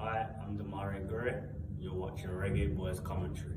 Hi, I'm Damari Gray. You're watching Reggae Boys Commentary.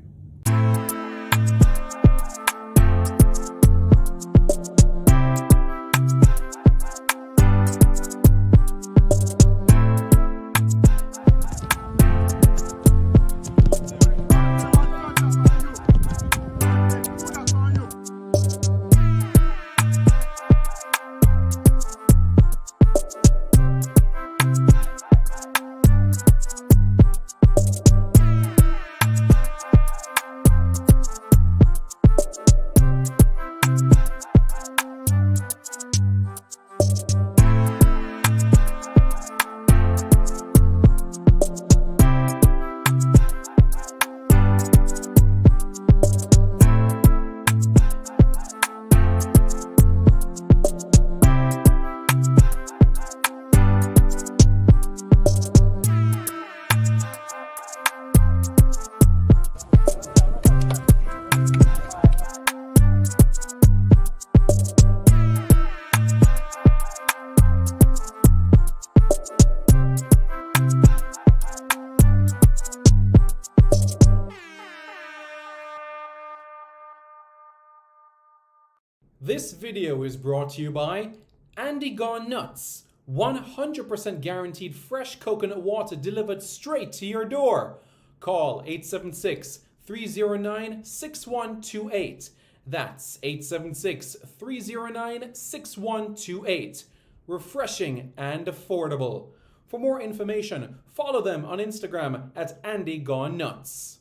This video is brought to you by Andy Gone Nuts. 100% guaranteed fresh coconut water delivered straight to your door. Call 876-309-6128. That's 876-309-6128. Refreshing and affordable. For more information, follow them on Instagram at Andy Gone Nuts.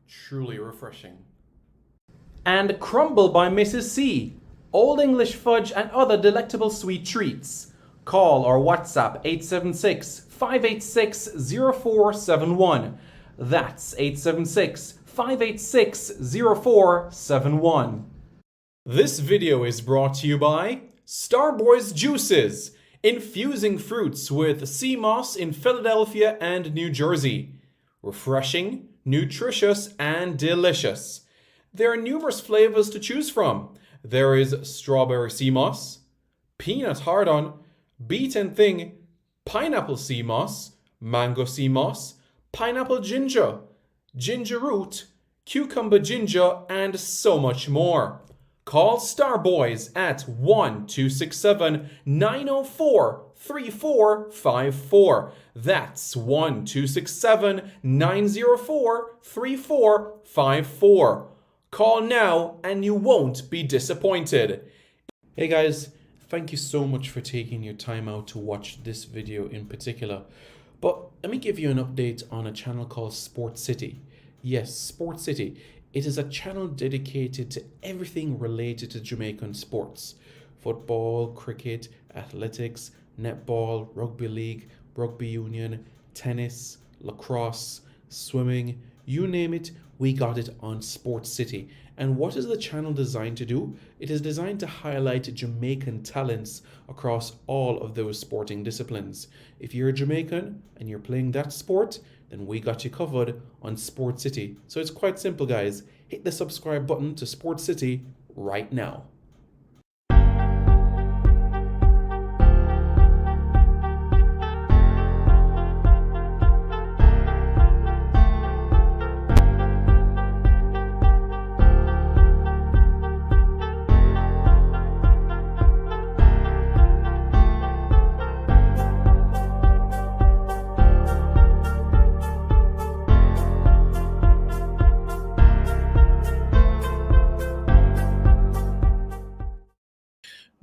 Truly refreshing. And Crumble by Mrs. C. Old English fudge and other delectable sweet treats. Call or WhatsApp 876-586-0471. That's 876-586-0471. This video is brought to you by Starboys Juices, infusing fruits with sea moss in Philadelphia and New Jersey. Refreshing, nutritious, and delicious. There are numerous flavors to choose from. There is strawberry sea moss, peanut hard-on, beaten thing, pineapple sea moss, mango sea moss, pineapple ginger, ginger root, cucumber ginger, and so much more. Call Starboys at 1-267-904-3454. That's 1-267-904-3454. Call now and you won't be disappointed. Hey guys, thank you so much for taking your time out to watch this video in particular. But let me give you an update on a channel called Sport City. Yes, Sport City. It is a channel dedicated to everything related to Jamaican sports. Football, cricket, athletics, netball, rugby league, rugby union, tennis, lacrosse, swimming, you name it, we got it on Sport City. And what is the channel designed to do? It is designed to highlight Jamaican talents across all of those sporting disciplines. If you're a Jamaican and you're playing that sport, then we got you covered on Sport City. So it's quite simple, guys. Hit the subscribe button to Sport City right now.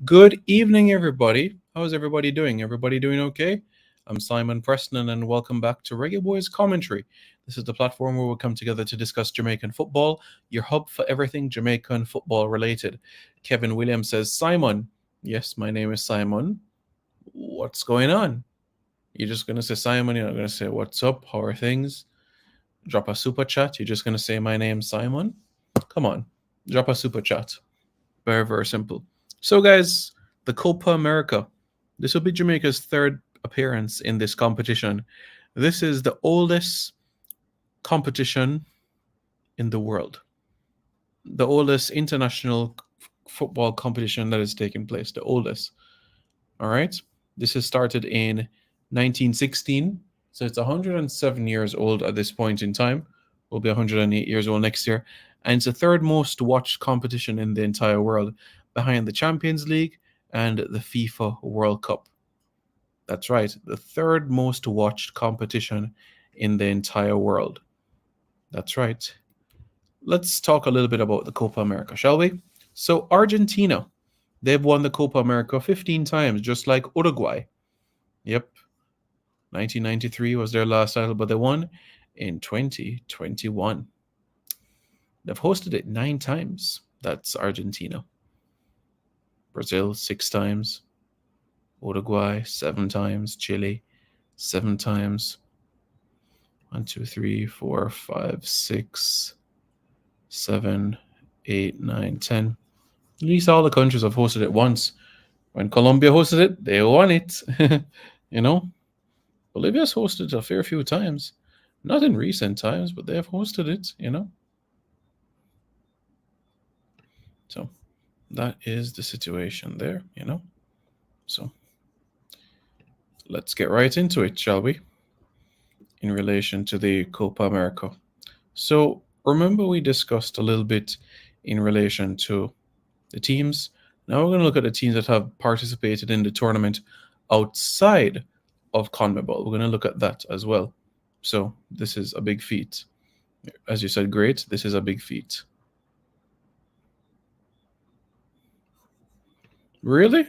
Good evening, everybody. How is everybody doing? Everybody doing okay? I'm Simon Preston, and welcome back to Reggae Boys Commentary. This is the platform where we come together to discuss Jamaican football, your hub for everything Jamaican football related. Kevin Williams says, Simon. Yes, my name is Simon. What's going on? You're just going to say Simon. You're not going to say what's up, how are things? Drop a super chat. You're just going to say my name's Simon. Come on, drop a super chat. Very, very simple. So, guys, the Copa America. This will be Jamaica's third appearance in this competition. This is the oldest competition in the world. The oldest international football competition that has taken place. The oldest. All right. This has started in 1916. So it's 107 years old at this point in time. Will be 108 years old next year. And it's the third most watched competition in the entire world, behind the Champions League and the FIFA World Cup. That's right, the third most watched competition in the entire world. That's right. Let's talk a little bit about the Copa America, shall we? So Argentina, they've won the Copa America 15 times, just like Uruguay. Yep. 1993 was their last title, but they won in 2021. They've hosted it 9 times. That's Argentina. Brazil 6 times. Uruguay 7 times. Chile 7 times. 1, 2, 3, 4, 5, 6, 7, 8, 9, 10. At least all the countries have hosted it once. When Colombia hosted it, they won it. You know? Bolivia's hosted it a fair few times. Not in recent times, but they have hosted it, you know? So that is the situation there, you know? So let's get right into it, shall we? In relation to the Copa America. So remember we discussed a little bit in relation to the teams. Now we're going to look at the teams that have participated in the tournament outside of CONMEBOL. We're going to look at that as well. So this is a big feat. As you said, great. This is a big feat. Really?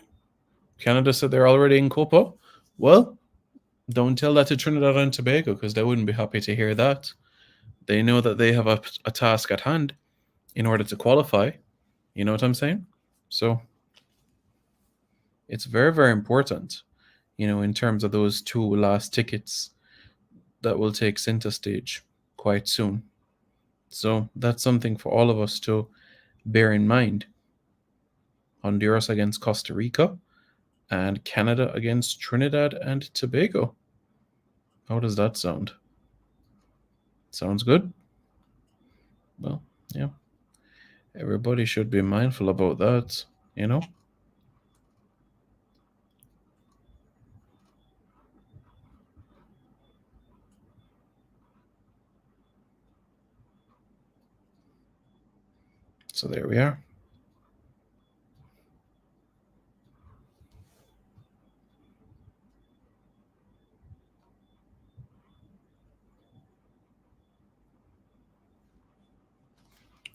Canada said they're already in Copa? Well, don't tell that to Trinidad and Tobago, because they wouldn't be happy to hear that. They know that they have a task at hand in order to qualify. You know what I'm saying? So it's very, very important, you know, in terms of those 2 last tickets that will take center stage quite soon. So that's something for all of us to bear in mind. Honduras against Costa Rica and Canada against Trinidad and Tobago. How does that sound? Sounds good? Well, yeah. Everybody should be mindful about that, you know? So there we are.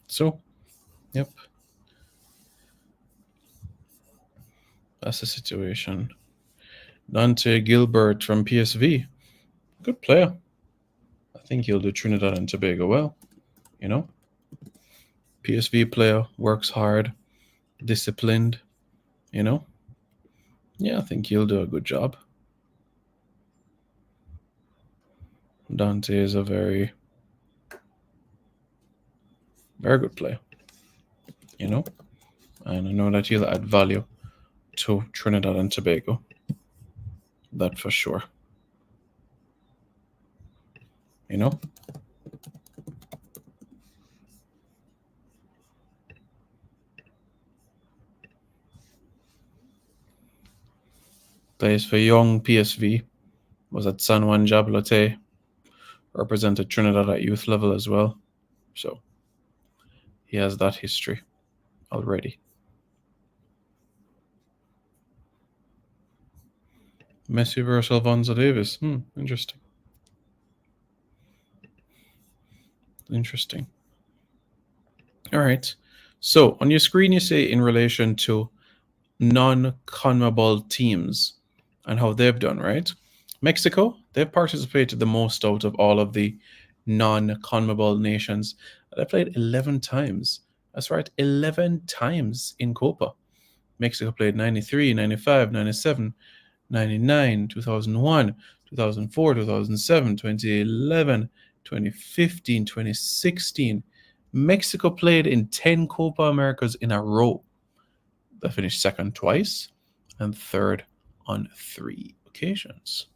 So, yep. That's the situation. Dante Gilbert from PSV. Good player. I think he'll do Trinidad and Tobago well, you know? PSV player, works hard, disciplined, you know? Yeah, I think he'll do a good job. Dante is a very, very good player, you know? And I know that he'll add value to Trinidad and Tobago. That for sure. You know? Plays for young PSV. Was at San Juan Jablote. Represented Trinidad at youth level as well. So he has that history already. Messi versus Alfonso Davis. Interesting. Interesting. All right. So on your screen, you say in relation to non-CONMEBOL teams and how they've done, right? Mexico, they've participated the most out of all of the non-CONMEBOL nations. They played 11 times. That's right, 11 times in Copa. Mexico played 93, 95, 97, 99, 2001, 2004, 2007, 2011, 2015, 2016. Mexico played in 10 Copa Americas in a row. They finished second twice and third on 3 occasions.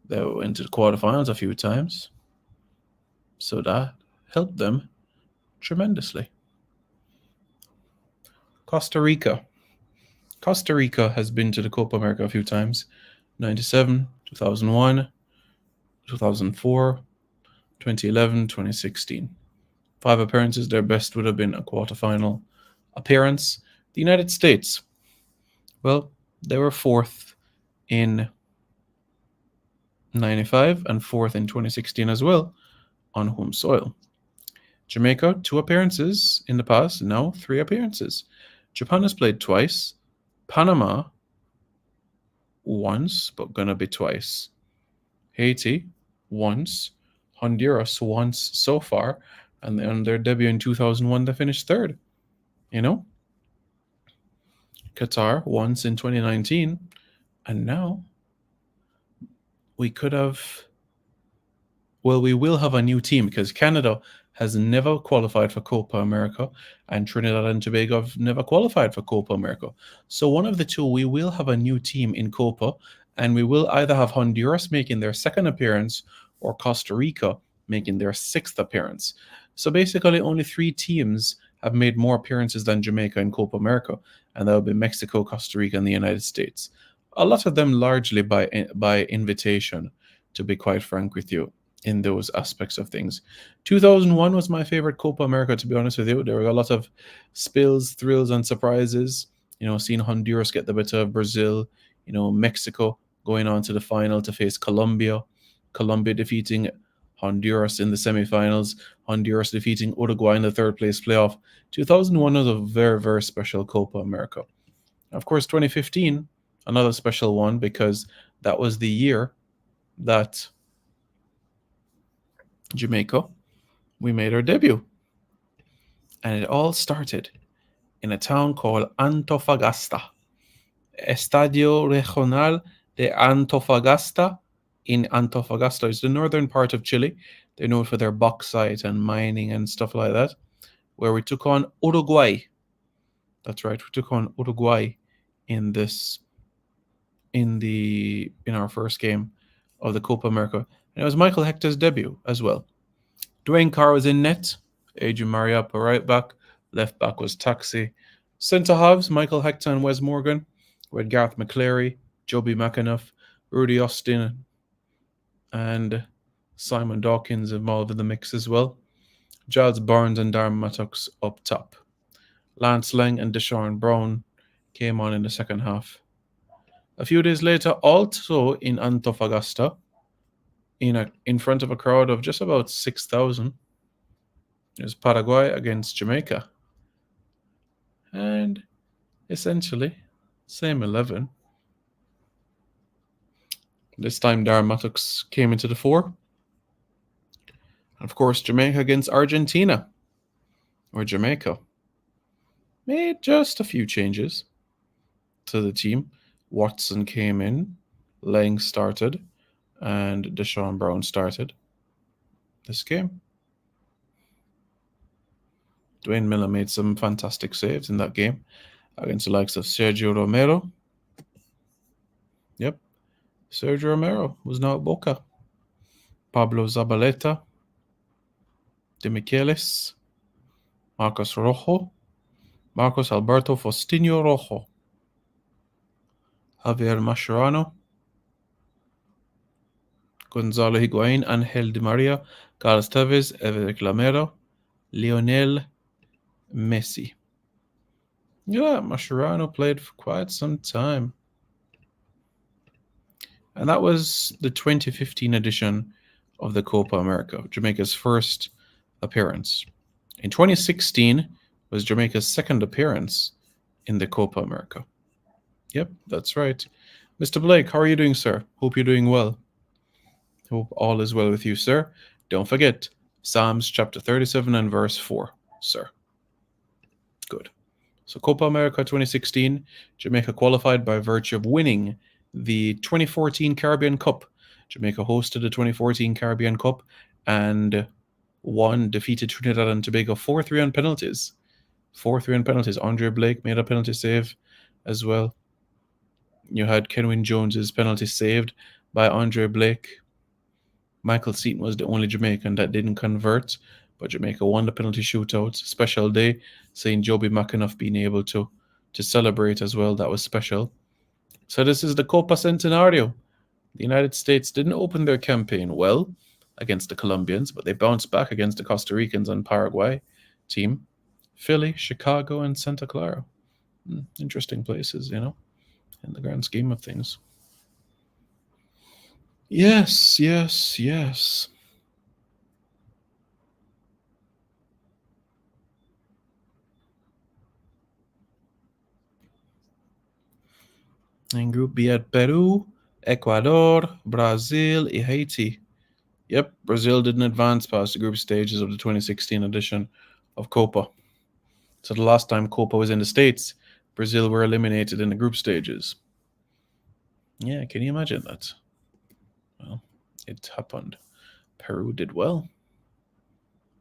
They went to the quarterfinals a few times. So that helped them tremendously. Costa Rica. Costa Rica has been to the Copa America a few times. 97, 2001, 2004, 2011, 2016. 5 appearances. Their best would have been a quarterfinal appearance. The United States. Well, they were 4th in 95 and 4th in 2016 as well on home soil. Jamaica, 2 appearances in the past, now 3 appearances. Japan has played twice. Panama, once, but gonna be twice. Haiti, once. Honduras, once so far. And on their debut in 2001, they finished 3rd. You know? Qatar, once in 2019. And now we will have a new team because Canada has never qualified for Copa America and Trinidad and Tobago have never qualified for Copa America. So one of the two, we will have a new team in Copa, and we will either have Honduras making their 2nd appearance or Costa Rica making their 6th appearance. So basically only 3 teams have made more appearances than Jamaica in Copa America, and that would be Mexico, Costa Rica, and the United States. A lot of them largely by invitation, to be quite frank with you, in those aspects of things. 2001 was my favorite Copa America, to be honest with you. There were a lot of spills, thrills, and surprises. You know, seeing Honduras get the better of Brazil. You know, Mexico going on to the final to face Colombia. Colombia defeating Honduras in the semifinals. Honduras defeating Uruguay in the 3rd place playoff. 2001 was a very, very special Copa America. Of course, 2015, another special one because that was the year that Jamaica, we made our debut. And it all started in a town called Antofagasta. Estadio Regional de Antofagasta in Antofagasta. It's the northern part of Chile. They're known for their bauxite and mining and stuff like that, where we took on Uruguay. That's right, we took on Uruguay in our first game of the Copa America. And it was Michael Hector's debut as well. Dwayne Carr was in net. Adrian Mariappa right back. Left back was Taxi. Centre halves, Michael Hector and Wes Morgan. We had Gareth McCleary, Joby McAnuff, Rudy Austin, and Simon Dawkins involved in the mix as well. Giles Barnes and Darren Mattox up top. Lance Lang and Deshaun Brown came on in the second half. A few days later, also in Antofagasta, in front of a crowd of just about 6,000, it was Paraguay against Jamaica. And essentially, same 11. This time, Darren Mattox came into the fore. And of course, Jamaica against Argentina, or Jamaica, made just a few changes to the team. Watson came in, Lang started, and Deshaun Brown started this game. Dwayne Miller made some fantastic saves in that game against the likes of Sergio Romero. Yep, Sergio Romero was now at Boca. Pablo Zabaleta, De Michelis, Marcos Rojo, Marcos Alberto Faustino Rojo, Javier Mascherano, Gonzalo Higuain, Angel Di Maria, Carlos Tevez, Eric Lamero, Lionel Messi. Yeah, Mascherano played for quite some time. And that was the 2015 edition of the Copa America, Jamaica's first appearance. In 2016 was Jamaica's second appearance in the Copa America. Yep, that's right. Mr. Blake, how are you doing, sir? Hope you're doing well. Hope all is well with you, sir. Don't forget, Psalms chapter 37 and verse 4, sir. Good. So Copa America 2016, Jamaica qualified by virtue of winning the 2014 Caribbean Cup. Jamaica hosted the 2014 Caribbean Cup and defeated Trinidad and Tobago 4-3 on penalties. 4-3 on penalties. Andre Blake made a penalty save as well. You had Kenwyn Jones's penalty saved by Andre Blake. Michael Seaton was the only Jamaican that didn't convert, but Jamaica won the penalty shootout. Special day, seeing Joby McAnuff being able to celebrate as well. That was special. So this is the Copa Centenario. The United States didn't open their campaign well against the Colombians, but they bounced back against the Costa Ricans and Paraguay team. Philly, Chicago, and Santa Clara. Interesting places, in the grand scheme of things. Yes, yes, yes. In Group B had Peru, Ecuador, Brazil, and Haiti. Yep, Brazil didn't advance past the group stages of the 2016 edition of Copa. So the last time Copa was in the States, Brazil were eliminated in the group stages. Yeah, can you imagine that? Well, it happened. Peru did well.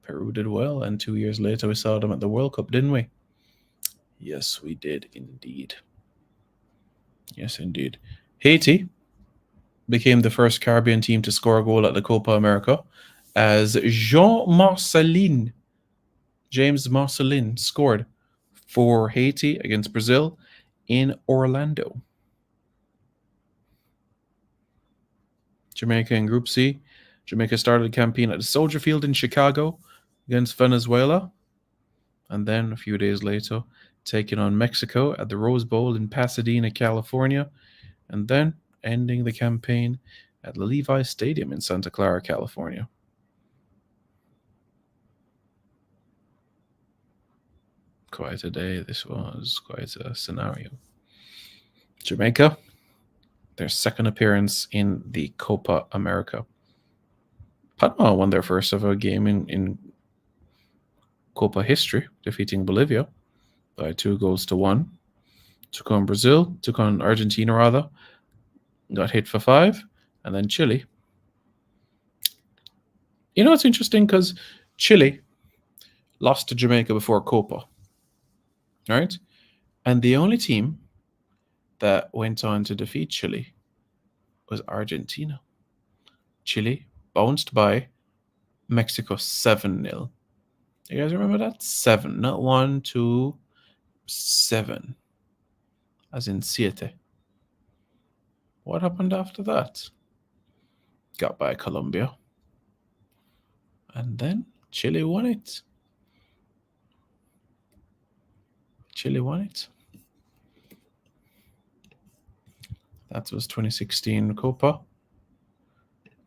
And 2 years later we saw them at the World Cup, didn't we? Yes, we did indeed. Yes, indeed. Haiti became the first Caribbean team to score a goal at the Copa America as James Marcelin scored for Haiti against Brazil in Orlando. Jamaica in Group C. Jamaica started the campaign at the Soldier Field in Chicago against Venezuela. And then a few days later, taking on Mexico at the Rose Bowl in Pasadena, California. And then ending the campaign at the Levi Stadium in Santa Clara, California. Quite a day. This was quite a scenario. Jamaica, their second appearance in the Copa America. Panama won their first ever game in Copa history, defeating Bolivia by 2-1. Took on Brazil, took on Argentina rather, got hit for 5, and then Chile. It's interesting because Chile lost to Jamaica before Copa, right? And the only team that went on to defeat Chile was Argentina. Chile bounced by Mexico 7-0. You guys remember that? 7, not 1, 2, 7. As in siete. What happened after that? Got by Colombia. And then Chile won it. That was 2016 Copa.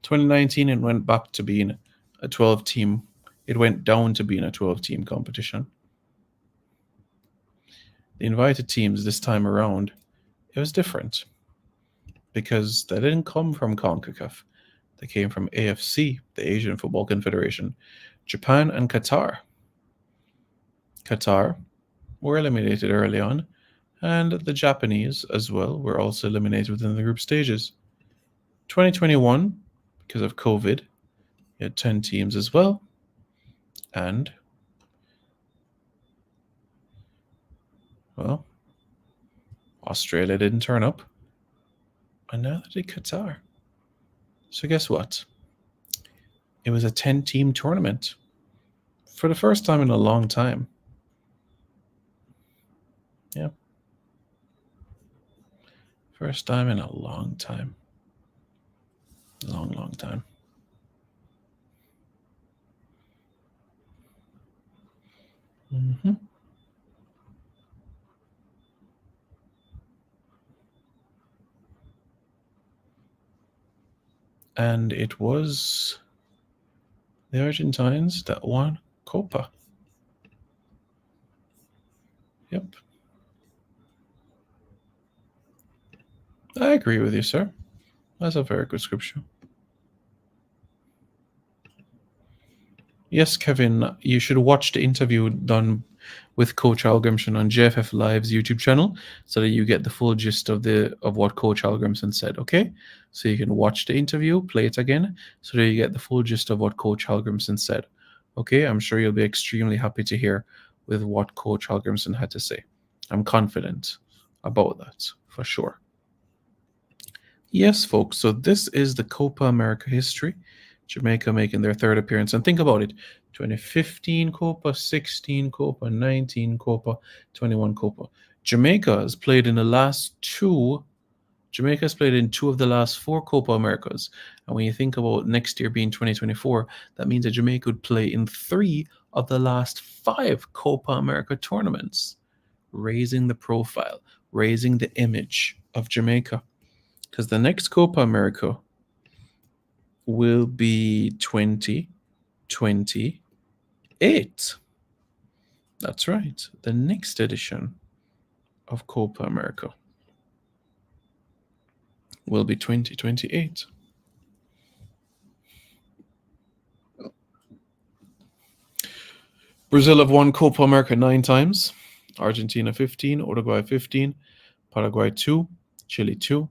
2019, it went back to being a 12-team. It went down to being a 12-team competition. The invited teams this time around, it was different because they didn't come from CONCACAF. They came from AFC, the Asian Football Confederation, Japan, and Qatar. Qatar were eliminated early on, and the Japanese as well were also eliminated within the group stages. 2021, because of COVID, you had 10 teams as well, and well, Australia didn't turn up, and neither did Qatar. So guess what? It was a 10-team tournament for the first time in a long time. Yeah. First time in a long time. Long time. Mm-hmm. And it was the Argentines that won Copa. Yep. I agree with you, sir. That's a very good scripture. Yes, Kevin, you should watch the interview done with Coach Algrimson on JFF Live's YouTube channel so that you get the full gist of what Coach Algrimson said, okay? So you can watch the interview, play it again, so that you get the full gist of what Coach Algrimson said. Okay, I'm sure you'll be extremely happy to hear with what Coach Algrimson had to say. I'm confident about that, for sure. Yes, folks, so this is the Copa America history. Jamaica making their third appearance. And think about it, 2015 Copa, 16 Copa, 19 Copa, 21 Copa. Jamaica has played in the last two. Jamaica has played in 2 of the last 4 Copa Americas. And when you think about next year being 2024, that means that Jamaica would play in 3 of the last 5 Copa America tournaments, raising the profile, raising the image of Jamaica. Because the next Copa America will be 2028. That's right. The next edition of Copa America will be 2028. Brazil have won Copa America 9 times. Argentina 15, Uruguay 15, Paraguay 2, Chile 2,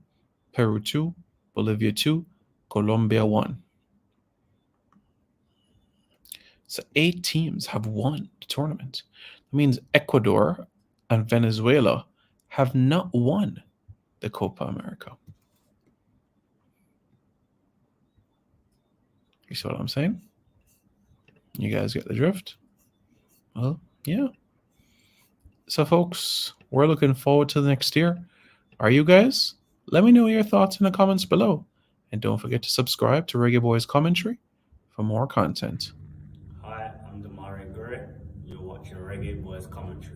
Peru 2, Bolivia 2, Colombia 1. So 8 teams have won the tournament. That means Ecuador and Venezuela have not won the Copa America. You see what I'm saying? You guys get the drift? Well, yeah. So, folks, we're looking forward to the next year. Are you guys? Let me know your thoughts in the comments below. And don't forget to subscribe to Reggae Boys Commentary for more content. Hi, I'm Damari Gray. You're watching Reggae Boys Commentary.